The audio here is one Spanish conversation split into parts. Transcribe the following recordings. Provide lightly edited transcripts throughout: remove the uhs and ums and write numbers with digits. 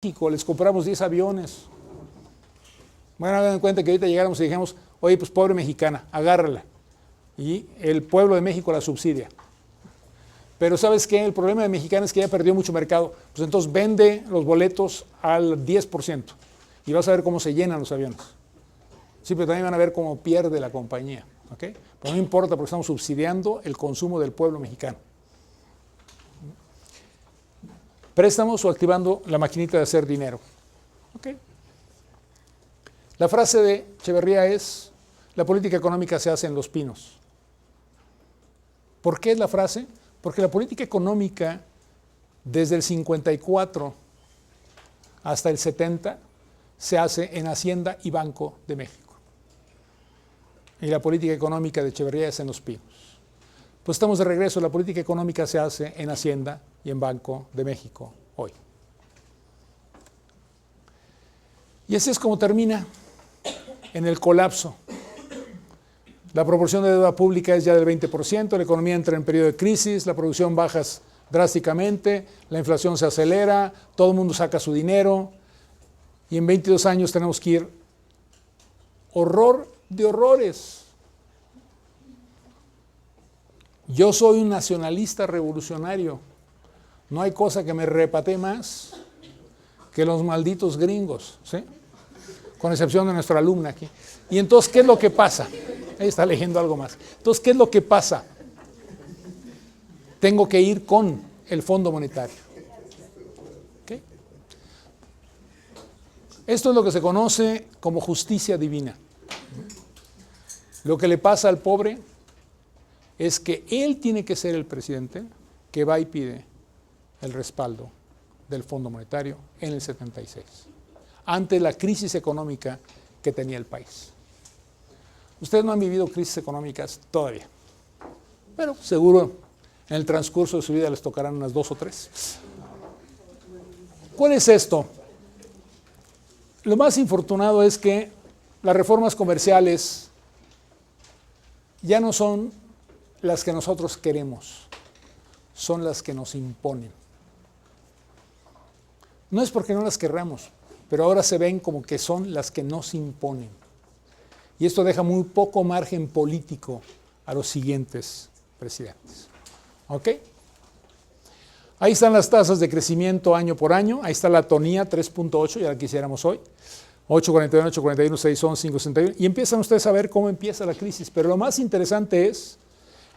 México, les compramos 10 aviones. Bueno, hagan en cuenta que ahorita llegáramos y dijimos, oye, pues pobre mexicana, agárrala. Y el pueblo de México la subsidia. Pero ¿sabes qué? El problema de Mexicana es que ya perdió mucho mercado. Pues entonces vende los boletos al 10%. Y vas a ver cómo se llenan los aviones. Sí, pero también van a ver cómo pierde la compañía. ¿Okay? Pero no importa porque estamos subsidiando el consumo del pueblo mexicano. Préstamos o activando la maquinita de hacer dinero. ¿Okay? La frase de Echeverría es, la política económica se hace en Los Pinos. ¿Por qué es la frase? Porque la política económica desde el 54 hasta el 70 se hace en Hacienda y Banco de México. Y la política económica de Echeverría es en Los Pinos. Pues estamos de regreso, la política económica se hace en Hacienda y en Banco de México hoy. Y así es como termina en el colapso. La proporción de deuda pública es ya del 20%, la economía entra en periodo de crisis, la producción baja drásticamente, la inflación se acelera, todo el mundo saca su dinero y en 22 años tenemos que ir horror de horrores. Yo soy un nacionalista revolucionario. No hay cosa que me repate más que los malditos gringos, ¿sí? Con excepción de nuestra alumna aquí. Y entonces, ¿qué es lo que pasa? Ahí está leyendo algo más. Entonces, ¿qué es lo que pasa? Tengo que ir con el Fondo Monetario. ¿Okay? Esto es lo que se conoce como justicia divina. Lo que le pasa al pobre es que él tiene que ser el presidente que va y pide el respaldo del Fondo Monetario en el 76, ante la crisis económica que tenía el país. Ustedes no han vivido crisis económicas todavía, pero seguro en el transcurso de su vida les tocarán unas 2 o 3. ¿Cuál es esto? Lo más infortunado es que las reformas comerciales ya no son las que nosotros queremos, son las que nos imponen. No es porque no las querramos, pero ahora se ven como que son las que nos imponen. Y esto deja muy poco margen político a los siguientes presidentes. ¿Ok? Ahí están las tasas de crecimiento año por año. Ahí está la tonía 3.8, ya la quisiéramos hoy. 8.41, 8.41, 6.11, 5.61. Y empiezan ustedes a ver cómo empieza la crisis. Pero lo más interesante es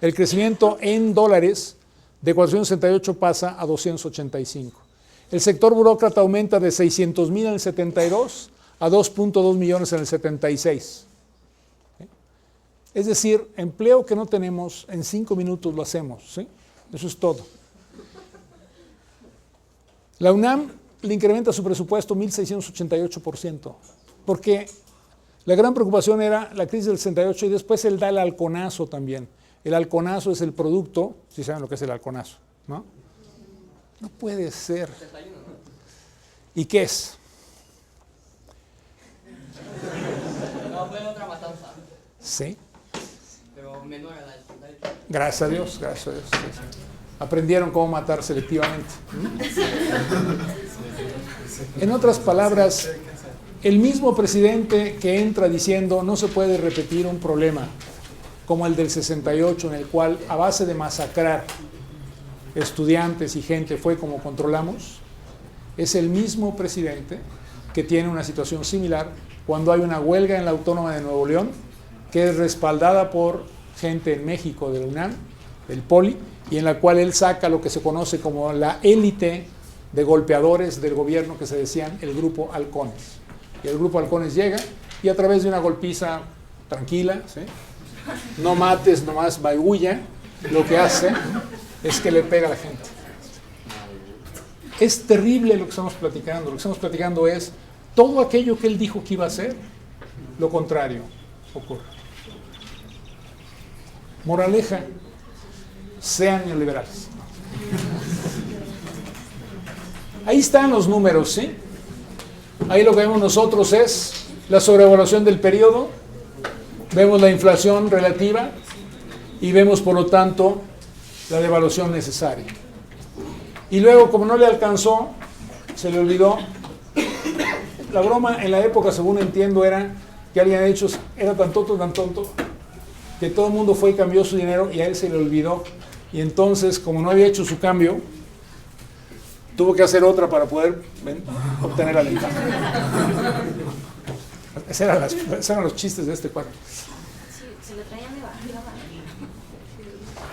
el crecimiento en dólares de 468 pasa a 285. El sector burócrata aumenta de 600,000 en el 72 a 2.2 millones en el 76. Es decir, empleo que no tenemos, en 5 minutos lo hacemos. ¿Sí? Eso es todo. La UNAM le incrementa su presupuesto 1.688%, porque la gran preocupación era la crisis del 68 y después él da el halconazo también. El halconazo es el producto, si saben lo que es el halconazo, ¿no? No puede ser. ¿Y qué es? No, fue otra matanza. Sí. Pero menor a la del 68. Gracias a Dios, gracias a Dios. Aprendieron cómo matar selectivamente. En otras palabras, el mismo presidente que entra diciendo no se puede repetir un problema como el del 68, en el cual a base de masacrar estudiantes y gente fue como controlamos, es el mismo presidente que tiene una situación similar cuando hay una huelga en la Autónoma de Nuevo León que es respaldada por gente en México de la UNAM, del Poli, y en la cual él saca lo que se conoce como la élite de golpeadores del gobierno que se decían el Grupo Halcones. Y el Grupo Halcones llega y a través de una golpiza tranquila, ¿sí? No mates, nomás baigulla, lo que hace es que le pega a la gente. Es terrible lo que estamos platicando. Lo que estamos platicando es todo aquello que él dijo que iba a hacer, lo contrario ocurre. Moraleja, sean neoliberales. Ahí están los números, ¿sí? Ahí lo que vemos nosotros es la sobrevaluación del periodo, vemos la inflación relativa y vemos, por lo tanto, la devaluación necesaria. Y luego, como no le alcanzó, se le olvidó La broma en la época, según entiendo, era que alguien ha hecho, era tan tonto, que todo el mundo fue y cambió su dinero y a él se le olvidó. Y entonces, como no había hecho su cambio, tuvo que hacer otra para poder obtener la ventaja. Esos eran los chistes de este cuadro. Sí, se lo traían de bajada.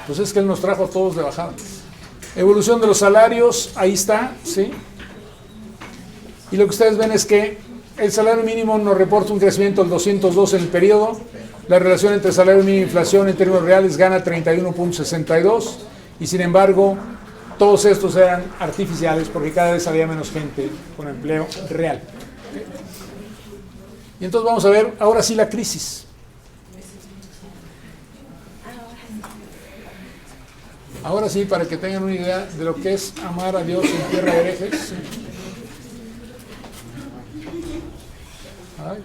Pues es que él nos trajo a todos de bajada. Evolución de los salarios, ahí está, ¿sí? Y lo que ustedes ven es que el salario mínimo nos reporta un crecimiento del 202 en el periodo. La relación entre salario mínimo e inflación en términos reales gana 31.62 y sin embargo todos estos eran artificiales porque cada vez había menos gente con empleo real. Y entonces vamos a ver ahora sí la crisis. Ahora sí, para que tengan una idea de lo que es amar a Dios en tierra de herejes. Ay,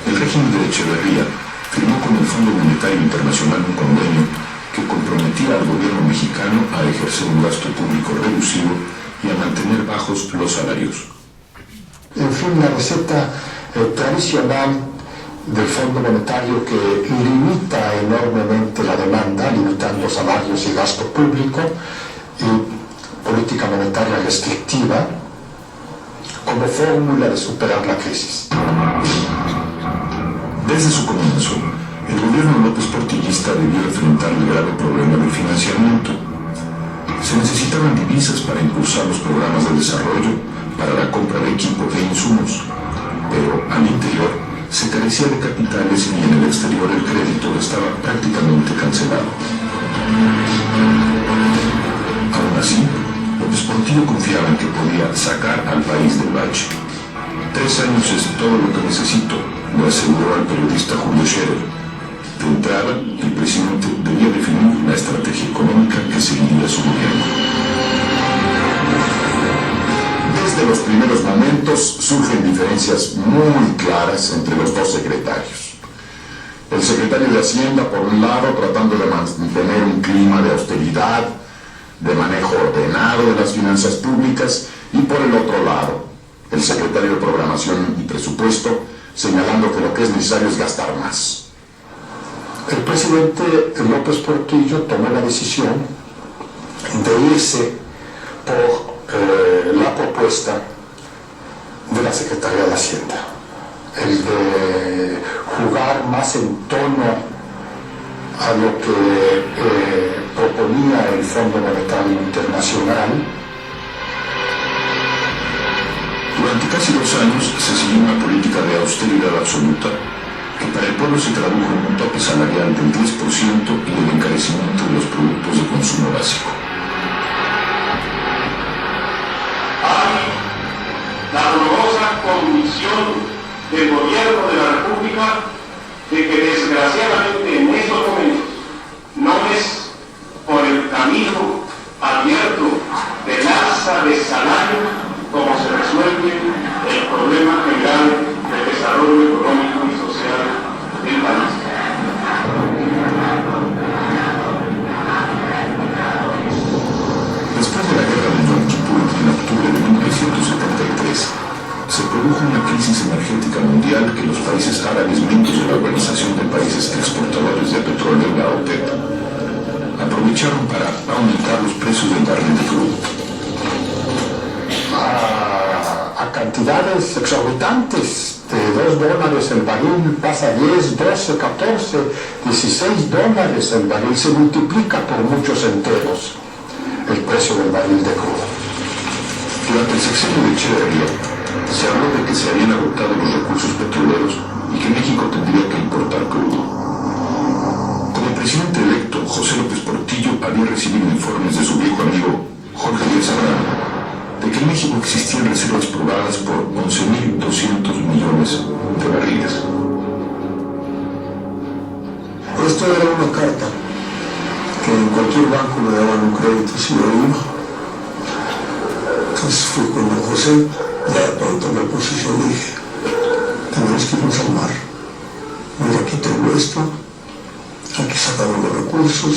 el régimen de Echeverría firmó con el Fondo Monetario Internacional un convenio que comprometía al gobierno mexicano a ejercer un gasto público reducido y a mantener bajos los salarios. En fin, la receta tradicional del Fondo Monetario que limita enormemente la demanda, limitando salarios y gasto público, y política monetaria restrictiva, como fórmula de superar la crisis. Desde su comienzo, el gobierno López Portillista debió enfrentar el grave problema del financiamiento. Se necesitaban divisas para impulsar los programas de desarrollo, para la compra de equipo e insumos, pero al interior se carecía de capitales y en el exterior el crédito estaba prácticamente cancelado. Aún así, López Portillo confiaba en que podía sacar al país del bache. 3 años es todo lo que necesito, le aseguró al periodista Julio Scherer. De entrada, el presidente debía definir la estrategia económica que seguiría su gobierno. Desde los primeros momentos surgen diferencias muy claras entre los dos secretarios. El secretario de Hacienda, por un lado, tratando de mantener un clima de austeridad, de manejo ordenado de las finanzas públicas, y por el otro lado, el secretario de Programación y Presupuesto, señalando que lo que es necesario es gastar más. El presidente López Portillo tomó la decisión de irse por la propuesta de la Secretaría de Hacienda, el de jugar más en tono a lo que proponía el Fondo Monetario Internacional. Durante casi 2 años se siguió una política de austeridad absoluta que para el pueblo se tradujo en un tope salarial del 10% y el encarecimiento de los productos de consumo básico. Hay la dolorosa convicción del gobierno de la República de que desgraciadamente en estos momentos no es por el camino abierto del alza de salario como se resuelve el problema general del desarrollo económico y social del país. Después de la guerra de Yom Kippur en octubre de 1973, se produjo una crisis energética mundial que los países árabes, miembros de la Organización de Países Exportadores de Petróleo, la OPEP, aprovecharon para aumentar los precios del barril de crudo. A cantidades exorbitantes, de $2 el barril pasa a 10, 12, 14, 16 dólares el barril, se multiplica por muchos enteros el precio del barril de crudo. Durante el sexenio de Echeverría, se habló de que se habían agotado los recursos petroleros y que México tendría que importar crudo. Como el presidente electo, José López Portillo había recibido informes de su viejo amigo Jorge Díaz Abraham de que en México existían reservas probadas por 11.200 millones de barriles. Esto era una carta que en cualquier banco me daban un crédito si yo iba. Entonces fui con don José, ya de pronto me puse y dije, tenemos que irnos al mar. Mira, aquí presupuesto, aquí sacamos los recursos,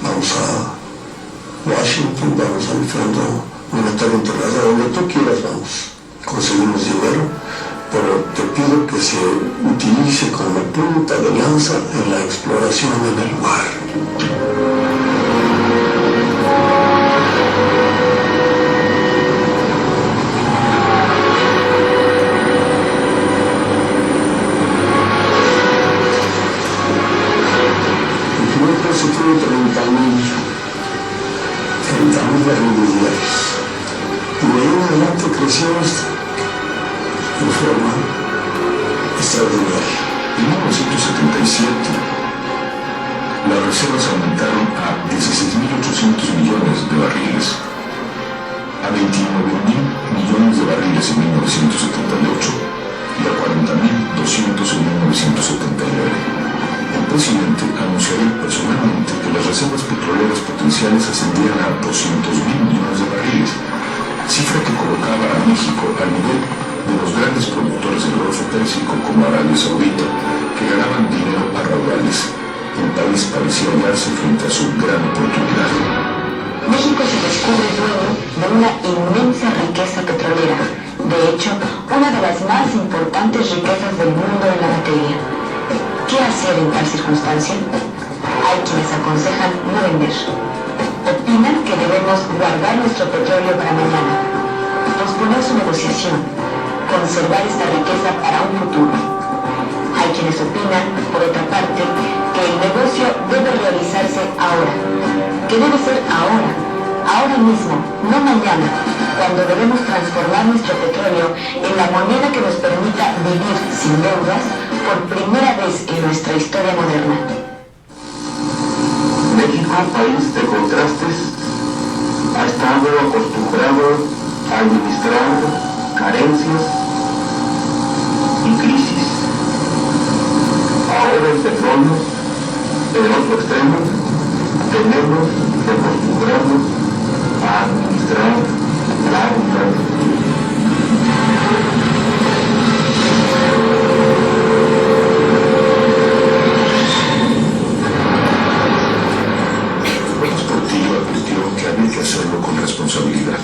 vamos a Washington, vamos al Fondo Monetario Internacional, donde tú quieras vamos, conseguimos dinero, pero te pido que se utilice como punta de lanza en la exploración en el mar. Se tuvo 30.000 barriles diarios. Y de ahí en adelante crecimos de forma extraordinaria. En 1977, las reservas aumentaron a 16.800 millones de barriles, a 29.000 millones de barriles en 1978 y a 40.200 en 1979. El presidente anunciaría personalmente que las reservas petroleras potenciales ascendían a 200.000 millones de barriles, cifra que colocaba a México al nivel de los grandes productores del Golfo Pérsico como Arabia Saudita, que ganaban dinero a raudales. El país parecía hallarse frente a su gran oportunidad. México se descubre luego de una inmensa riqueza petrolera, de hecho, una de las más importantes riquezas del mundo en la materia. ¿Qué hacer en tal circunstancia? Hay quienes aconsejan no vender. Opinan que debemos guardar nuestro petróleo para mañana, posponer su negociación, conservar esta riqueza para un futuro. Hay quienes opinan, por otra parte, que el negocio debe realizarse ahora, que debe ser ahora mismo, no mañana, cuando debemos transformar nuestro petróleo en la moneda que nos permita vivir sin deudas por primera vez en nuestra historia moderna. México, país de contrastes, ha estado acostumbrado a administrar carencias y crisis. Ahora el petróleo, en el otro extremo, tenemos que acostumbrarnos a administrar la abundancia. Portillo advirtió que había que hacerlo con responsabilidad.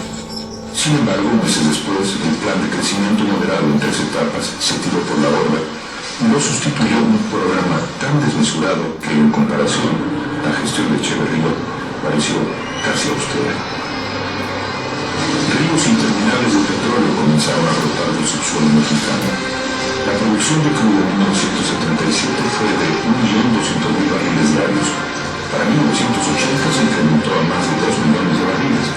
Sin embargo, meses después, el plan de crecimiento moderado en 3 etapas se tiró por la borda y lo sustituyó un programa tan desmesurado que, en comparación, la gestión de Echeverría pareció casi austera. Ríos interminables de petróleo comenzaron a brotar del subsuelo mexicano. La producción de crudo en 1977 fue de 1.200.000 barriles diarios. Para 1980 se incrementó a más de 2 millones de barriles.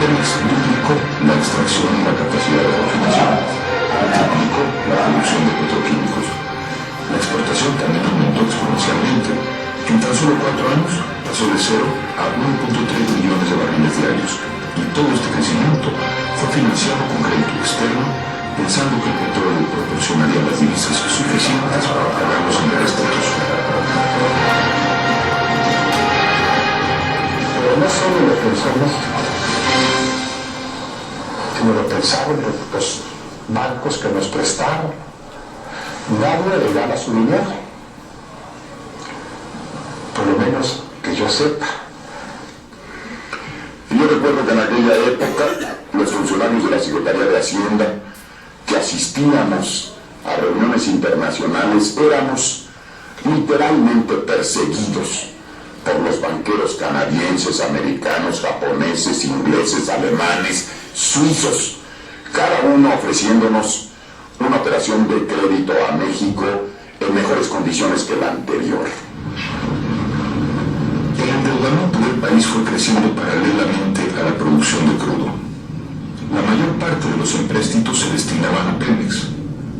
Pemex duplicó la extracción y la capacidad de refinación, triplicó la producción de petroquímicos. La exportación también aumentó exponencialmente. En tan solo 4 años pasó de 0 a 1.3 millones de barriles diarios. Y todo este crecimiento fue financiado con crédito externo, pensando que el petróleo proporcionaría las divisas suficientes para pagar los impuestos. Pero no solo lo pensó México, sino lo pensaron los bancos que nos prestaron. Nadie regala su dinero, por lo menos que yo sepa. Yo recuerdo que en aquella época los funcionarios de la Secretaría de Hacienda que asistíamos a reuniones internacionales éramos literalmente perseguidos por los banqueros canadienses, americanos, japoneses, ingleses, alemanes, suizos, cada uno ofreciéndonos una operación de crédito a México en mejores condiciones que la anterior. El endeudamiento del país fue creciendo paralelamente a la producción de crudo. La mayor parte de los empréstitos se destinaban a Pemex.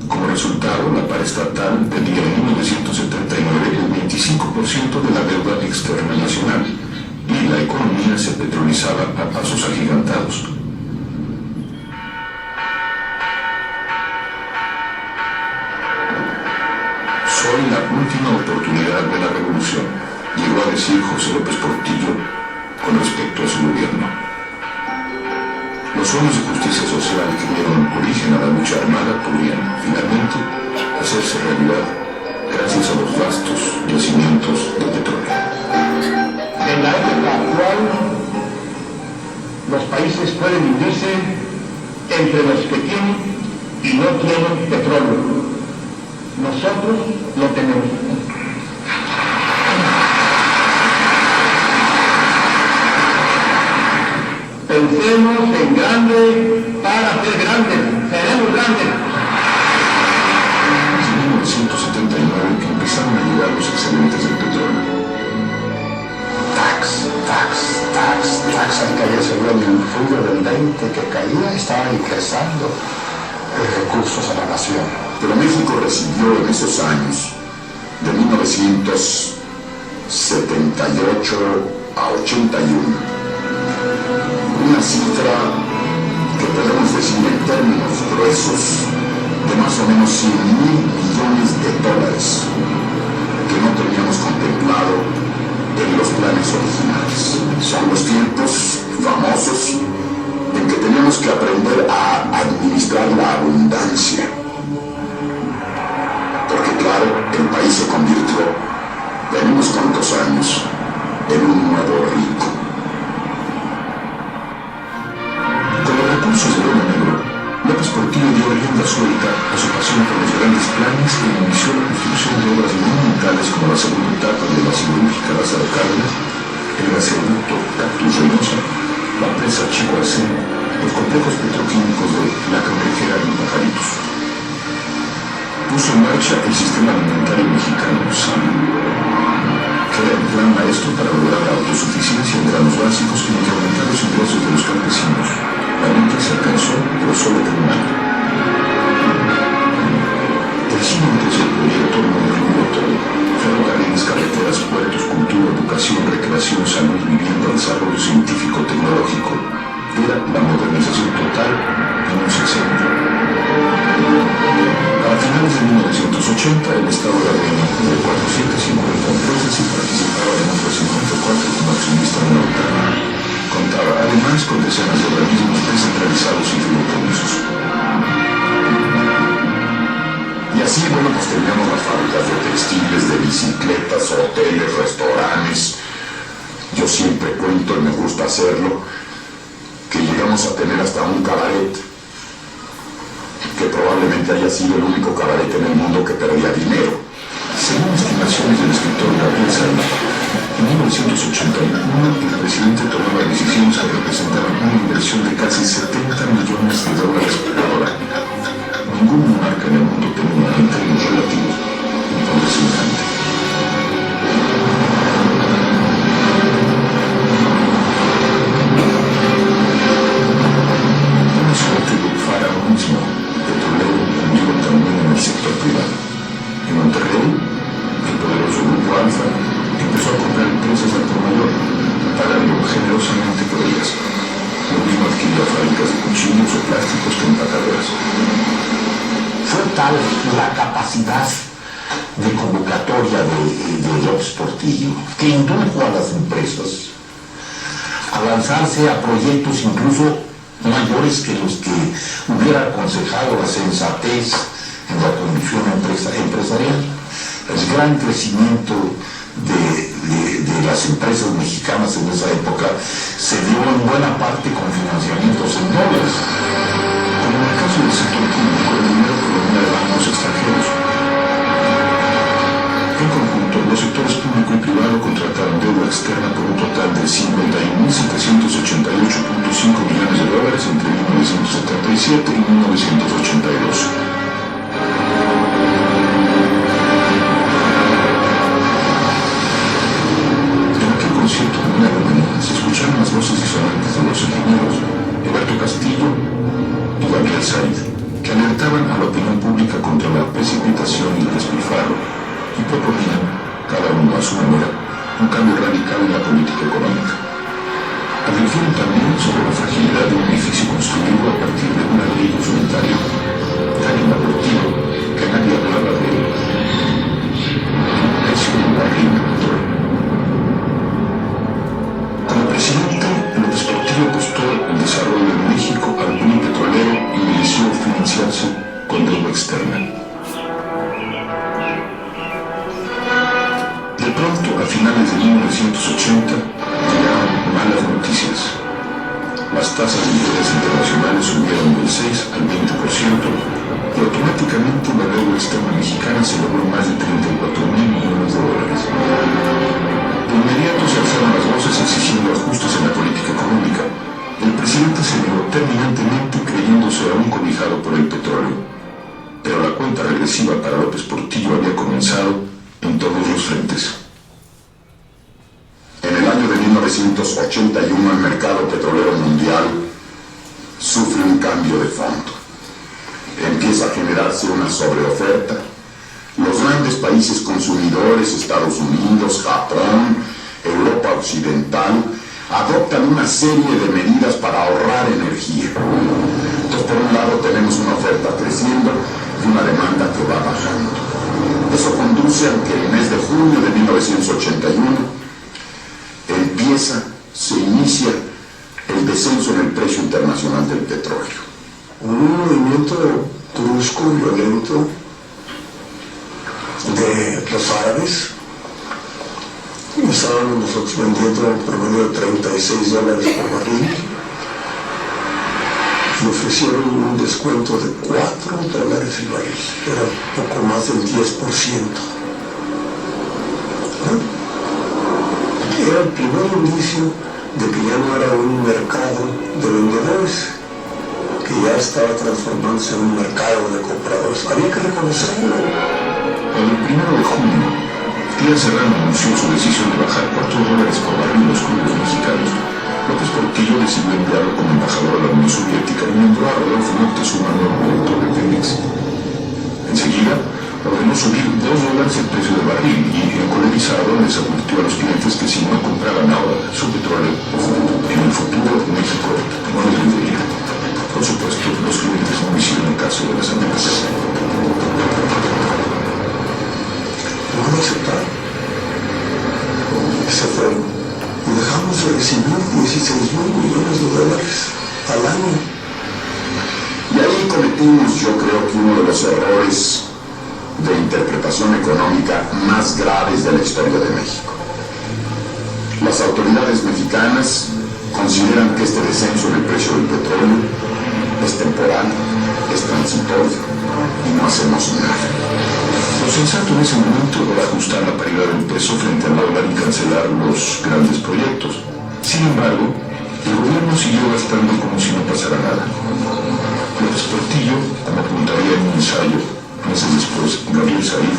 Como resultado, la paraestatal tenía en 1979 el 25% de la deuda externa nacional y la economía se petrolizaba a pasos agigantados. Soy la última oportunidad de la revolución, llegó a decir José López Portillo con respecto a su gobierno. Los sueños de justicia social que dieron origen a la lucha armada podrían, finalmente, entre los que tienen y no tienen petróleo. Nosotros lo tenemos. Pensemos en grande para ser grandes. Seremos grandes. En 1979 que empezaron a llegar los excedentes del petróleo. Tax, al caer seguro el ruido del 20 que caía, estaba ingresando recursos a la nación. Pero México recibió en esos años, de 1978 a 81, una cifra que podemos decir en términos gruesos de más o menos 100 mil millones de dólares que no teníamos contemplado en los planes originales. Son los tiempos famosos en que tenemos que aprender a administrar la abundancia. Porque claro, el país se convirtió en unos cuantos años en un nuevo rico. Con los recursos del oro negro, López Portillo dio rienda suelta a su pasión por los grandes planes e inició la construcción de obras monumentales como la segunda etapa de la siderúrgica Lázaro Cárdenas, el gasoducto Cactus Reynosa, la presa Chihuahua, los complejos petroquímicos de La Cangrejera y Pajaritos. Puso en marcha el sistema alimentario mexicano, SAM, que era el plan maestro para lograr la autosuficiencia en granos básicos y incrementar los ingresos de los campesinos. La meta se alcanzó, pero solo por un año. El siguiente es el proyecto moderno todo: ferrocarriles, carreteras, puertos, cultura, educación, recreación, salud, vivienda, desarrollo científico-tecnológico. Era la modernización total en un sexenio. Para finales de 1980, el Estado era dueño de 450 empresas y participaba en otras 54 como accionista minoritario. Contaba además con decenas de organismos descentralizados y fideicomisos. Y así, bueno, pues teníamos las fábricas de textiles, de bicicletas, hoteles, restaurantes. Yo siempre cuento, y me gusta hacerlo, que llegamos a tener hasta un cabaret, que probablemente haya sido el único cabaret en el mundo que perdía dinero. Según estimaciones del escritor Gabriel Sainz, en 1981 el presidente tomó las decisiones que representaban una inversión de casi 70 millones de dólares por hora. Ningún monarca en el mundo tenía, en términos relativos, un poder semejante. Una suerte de faraonismo petrolero vivo también en el sector privado. En Monterrey, el poderoso grupo Alfa empezó a comprar empresas al por mayor, pagando generosamente por ellas. Lo mismo adquirió fábricas de cuchillos o plásticos que empacadoras. Fue tal la capacidad de convocatoria de López Portillo que indujo a las empresas a lanzarse a proyectos incluso mayores que los que hubiera aconsejado la sensatez en la condición empresarial. El gran crecimiento de las empresas mexicanas en esa época se dio en buena parte con financiamientos en dólares. Como en el caso del sector público, el dinero provenía de bancos extranjeros. En conjunto, los sectores público y privado contrataron deuda externa por un total de 51.788.5 millones de dólares entre 1977 y 1982. Concierto de una armonía, se escucharon las voces disonantes de los ingenieros Alberto Castillo y Gabriel Sainz, que alertaban a la opinión pública contra la precipitación y el despilfarro y proponían, cada uno a su manera, un cambio radical en la política económica. Advirtieron también sobre la fragilidad de un edificio construido a partir de un ladrillo solitario, tan inabortivo que nadie hablaba de él. Es un barril. Como presidente, López Portillo apostó el desarrollo de México al boom petrolero y inició a financiarse con deuda externa. De pronto, a finales de 1980, llegaron malas noticias. Las las tasas de interés internacionales subieron del 6 al 20% y automáticamente la deuda externa mexicana se logró más de 34.000 millones de dólares. De inmediato se alzaron las voces exigiendo ajustes en la política económica. El presidente se negó terminantemente creyéndose aún cobijado por el petróleo. Pero la cuenta regresiva para López Portillo había comenzado en todos los frentes. En el año de 1981 el mercado petrolero mundial sufre un cambio de fondo. Empieza a generarse una sobreoferta. Los grandes países consumidores, Estados Unidos, Japón, Europa Occidental, adoptan una serie de medidas para ahorrar energía. Entonces, por un lado tenemos una oferta creciendo y una demanda que va bajando. Eso conduce a que el mes de junio de 1981 se inicia el descenso en el precio internacional del petróleo. Un movimiento brusco, violento de los árabes. Estábamos nosotros vendiendo en promedio de $36 por barril. Y ofrecieron un descuento de $4 el barril. Era poco más del 10%. Era el primer indicio de que ya no era un mercado de vendedores, que ya estaba transformándose en un mercado de compradores. Había que reconocerlo. El 1 de junio, Díaz Serrano anunció su decisión de bajar $4 por barril los crudos mexicanos. López Portillo decidió enviarlo como embajador a la Unión Soviética y nombró a Rodolfo Montes su nuevo director de Pemex. Enseguida, ordenó subir $2 el precio del barril y, encolerizado, les advirtió a los clientes que si no compraban ahora su petróleo, en el futuro México no les vendería. Por supuesto, los clientes no hicieron caso de las amenazas. No lo aceptaron. Se fueron. Y dejamos de recibir $16.000 millones al año. Y ahí cometimos, yo creo que uno de los errores de interpretación económica más graves de la historia de México. Las autoridades mexicanas consideran que este descenso en el precio del petróleo es temporal, es transitorio y no hacemos nada. Lo sensato en ese momento era ajustar la paridad del peso frente al dólar y cancelar los grandes proyectos. Sin embargo, el gobierno siguió gastando como si no pasara nada. López Portillo, como apuntaría en un ensayo meses después, Gabriel Said,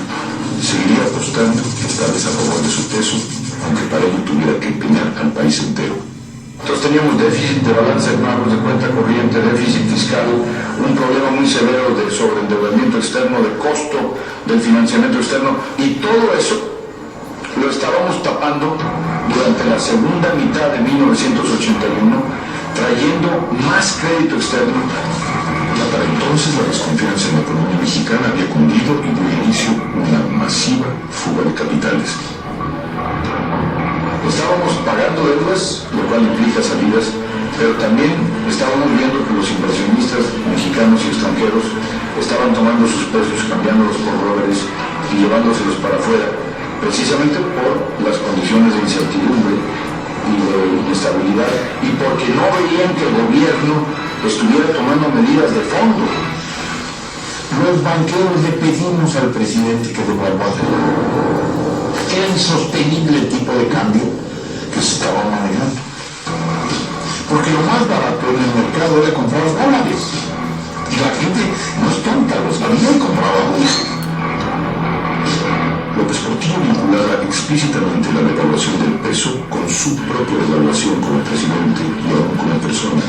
seguiría apostando esta vez a favor de su peso, aunque para ello tuviera que empeñar al país entero. Entonces teníamos déficit de balance de pagos, de cuenta corriente, déficit fiscal, un problema muy severo de sobreendeudamiento externo, de costo del financiamiento externo, y todo eso lo estábamos tapando durante la segunda mitad de 1981, trayendo más crédito externo. Ya para entonces la desconfianza en la economía mexicana había cundido y dio inicio una masiva fuga de capitales. Estábamos pagando deudas, lo cual implica salidas, pero también estábamos viendo que los inversionistas mexicanos y extranjeros estaban tomando sus pesos, cambiándolos por dólares y llevándoselos para afuera, precisamente por las condiciones de incertidumbre y de inestabilidad, y porque no veían que el gobierno estuviera tomando medidas de fondo. Los banqueros le pedimos al presidente que devuelva. Era insostenible el tipo de cambio que se estaba manejando. Porque lo más barato en el mercado era comprar dólares. Y la gente no es tonta, los sabía y compraba dólares. López Portillo vinculaba explícitamente la devaluación del peso con su propia devaluación como presidente y aún como persona.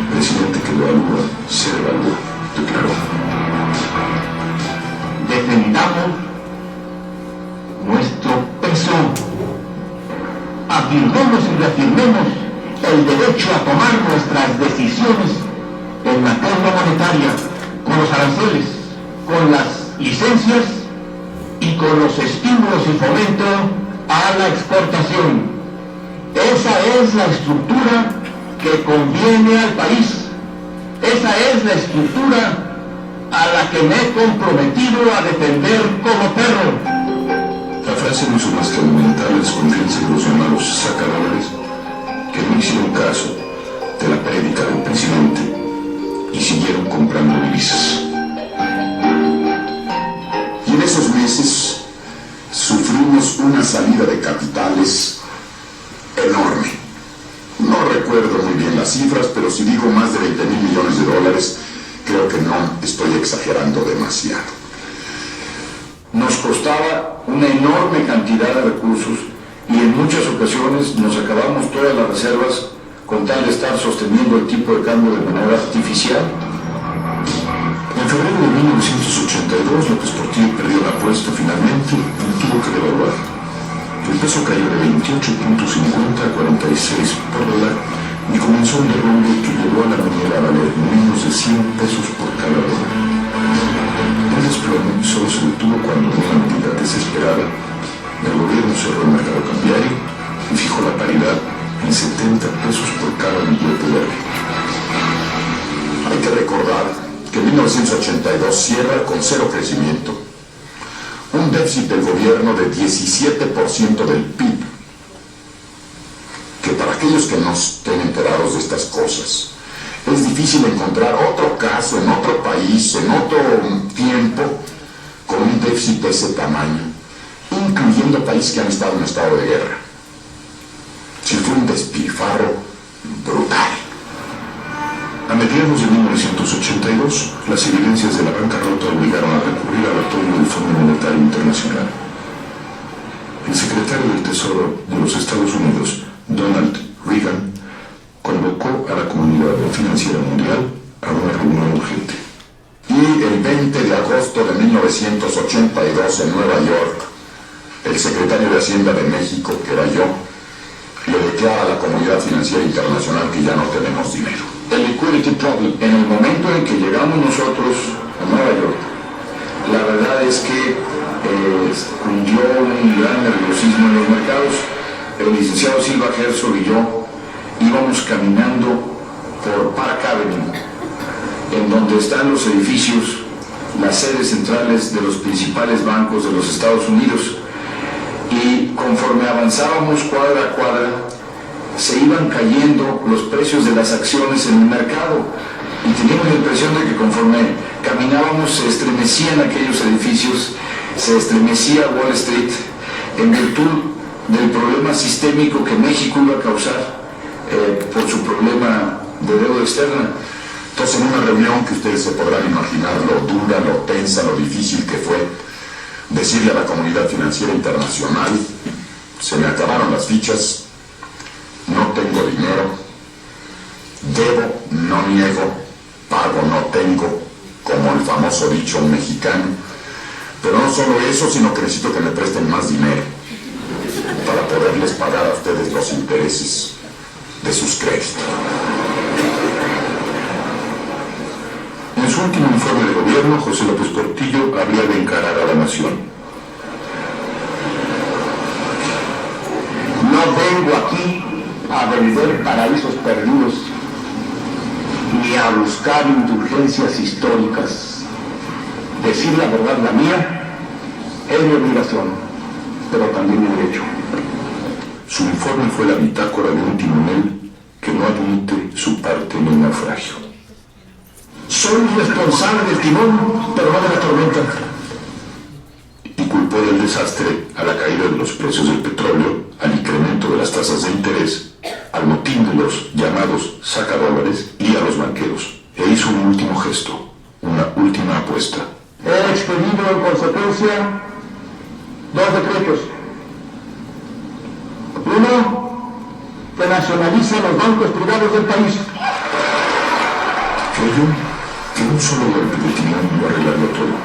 Presidente que devalúa, se devalúa, declaró. Defendamos nuestro peso. Afirmemos y reafirmemos el derecho a tomar nuestras decisiones en materia monetaria, con los aranceles, con las licencias y con los estímulos y fomento a la exportación. Esa es la estructura que conviene al país. Esa es la estructura a la que me he comprometido a defender como perro. La frase no hizo más que aumentar la desconfianza de los llamados sacadores, que que no hicieron caso de la prédica del presidente y siguieron comprando divisas. Y en esos meses sufrimos una salida de capitales enorme. No recuerdo muy bien las cifras, pero si digo más de 20,000 millones de dólares, creo que no estoy exagerando demasiado. Nos costaba una enorme cantidad de recursos y en muchas ocasiones nos acabamos todas las reservas con tal de estar sosteniendo el tipo de cambio de manera artificial. En febrero de 1982, López Portillo perdió la apuesta finalmente y tuvo que devaluar. El peso cayó de 28.50 a 46 por dólar y comenzó un derrumbe que llevó a la moneda a valer menos de 100 pesos por cada dólar. El desplome solo se detuvo cuando, en una medida desesperada, el gobierno cerró el mercado cambiario y fijó la paridad en 70 pesos por cada billete verde. Hay que recordar que 1982 cierra con cero crecimiento, un déficit del gobierno de 17% del PIB, que para aquellos que no estén enterados de estas cosas, es difícil encontrar otro caso en otro país, en otro tiempo, con un déficit de ese tamaño, incluyendo países que han estado en estado de guerra. Si fue un despilfarro brutal. A mediados de 1982, las evidencias de la bancarrota obligaron a recurrir al apoyo del Fondo Monetario Internacional. El secretario del Tesoro de los Estados Unidos, Donald Reagan, convocó a la comunidad financiera mundial a una reunión urgente. Y el 20 de agosto de 1982 en Nueva York, el secretario de Hacienda de México, que era yo, le declara a la comunidad financiera internacional que ya no tenemos dinero. El liquidity problem, en el momento en que llegamos nosotros a Nueva York, la verdad es que cundió un gran nerviosismo en los mercados. El licenciado Silva Herzog y yo íbamos caminando por Park Avenue, en donde están los edificios, las sedes centrales de los principales bancos de los Estados Unidos, y conforme avanzábamos cuadra a cuadra, se iban cayendo los precios de las acciones en el mercado, y teníamos la impresión de que conforme caminábamos se estremecían aquellos edificios, se estremecía Wall Street, en virtud del problema sistémico que México iba a causar por su problema de deuda externa. Entonces, en una reunión que ustedes se podrán imaginar lo dura, lo tensa, lo difícil que fue, decirle a la comunidad financiera internacional: se me acabaron las fichas, no tengo dinero, debo, no niego, pago, no tengo, como el famoso dicho mexicano, pero no solo eso, sino que necesito que me presten más dinero para poderles pagar a ustedes los intereses de sus créditos. En su último informe de gobierno, José López Portillo habría de encarar a la nación. No vengo aquí a vender paraísos perdidos ni a buscar indulgencias históricas. Decir la verdad, la mía, es mi obligación, pero también mi derecho. Su informe fue la bitácora de un timonel que no admite su parte en el naufragio. Soy responsable del timón, pero no de la tormenta. Y culpó del desastre a la caída de los precios del petróleo, al incremento de las tasas de interés, al motín de los llamados sacadólares y a los banqueros. E hizo un último gesto, una última apuesta. He expedido en consecuencia 2 decretos. Uno, que nacionaliza los bancos privados del país. Creyó que un solo golpe de timón iba a arreglarlo todo,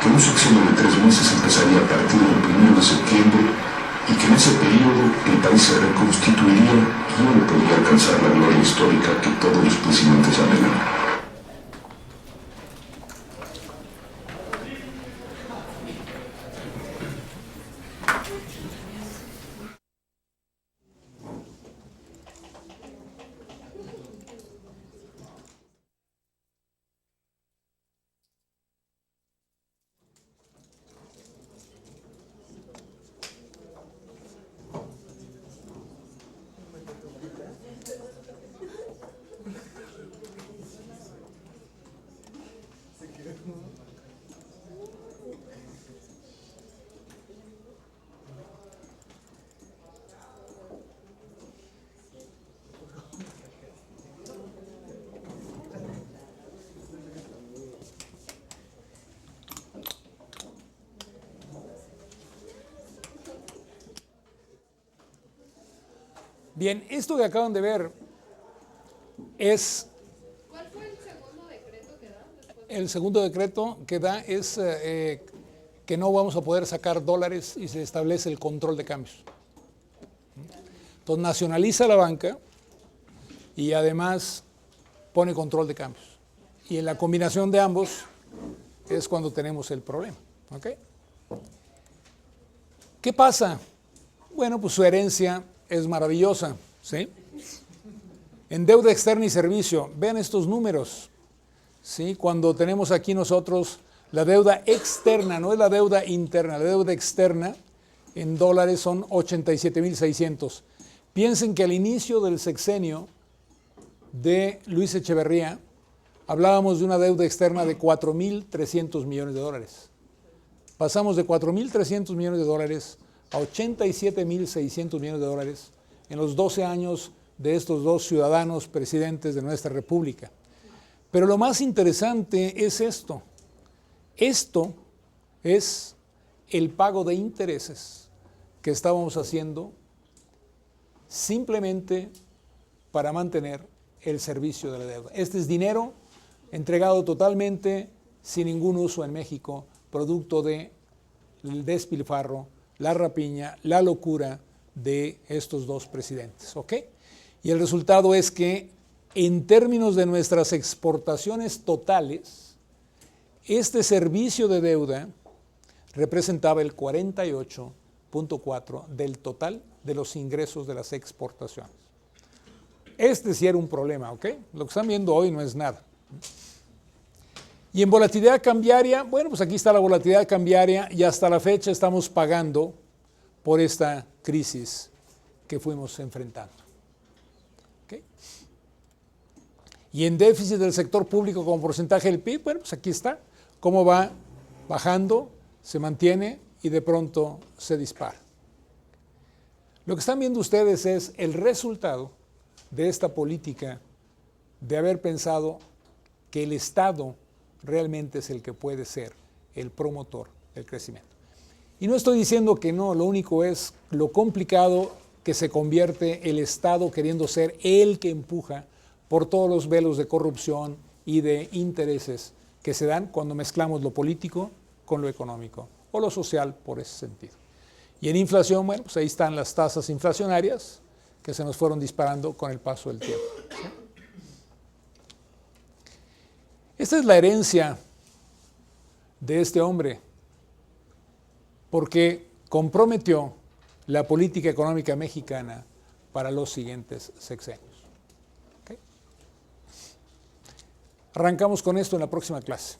que un sexenio de 3 meses empezaría a partir del 1 de septiembre y que en ese periodo el país se reconstituiría y no podría alcanzar la gloria histórica que todos los presidentes anhelan. Bien, esto que acaban de ver es... ¿Cuál fue el segundo decreto que da? El segundo decreto que da es que no vamos a poder sacar dólares y se establece el control de cambios. Entonces nacionaliza la banca y además pone control de cambios. Y en la combinación de ambos es cuando tenemos el problema. ¿Ok? ¿Qué pasa? Bueno, pues su herencia es maravillosa, ¿sí? En deuda externa y servicio, vean estos números, ¿sí? Cuando tenemos aquí nosotros la deuda externa, no es la deuda interna, la deuda externa en dólares son 87,600. Piensen que al inicio del sexenio de Luis Echeverría hablábamos de una deuda externa de 4,300 millones de dólares. Pasamos de 4,300 millones de dólares a 87,600 millones de dólares en los 12 años de estos dos ciudadanos presidentes de nuestra república. Pero lo más interesante es esto. Esto es el pago de intereses que estábamos haciendo simplemente para mantener el servicio de la deuda. Este es dinero entregado totalmente sin ningún uso en México, producto del despilfarro, la rapiña, la locura de estos dos presidentes. ¿Ok? Y el resultado es que en términos de nuestras exportaciones totales, este servicio de deuda representaba el 48,4% del total de los ingresos de las exportaciones. Este sí era un problema, ¿ok? Lo que están viendo hoy no es nada. Y en volatilidad cambiaria, bueno, pues aquí está la volatilidad cambiaria y hasta la fecha estamos pagando por esta crisis que fuimos enfrentando. ¿Okay? Y en déficit del sector público como porcentaje del PIB, bueno, pues aquí está, cómo va bajando, se mantiene y de pronto se dispara. Lo que están viendo ustedes es el resultado de esta política de haber pensado que el Estado realmente es el que puede ser el promotor del crecimiento. Y no estoy diciendo que no, lo único es lo complicado que se convierte el Estado queriendo ser el que empuja por todos los velos de corrupción y de intereses que se dan cuando mezclamos lo político con lo económico o lo social por ese sentido. Y en inflación, bueno, pues ahí están las tasas inflacionarias que se nos fueron disparando con el paso del tiempo. ¿Sí? Esta es la herencia de este hombre, porque comprometió la política económica mexicana para los siguientes sexenios. ¿Okay? Arrancamos con esto en la próxima clase.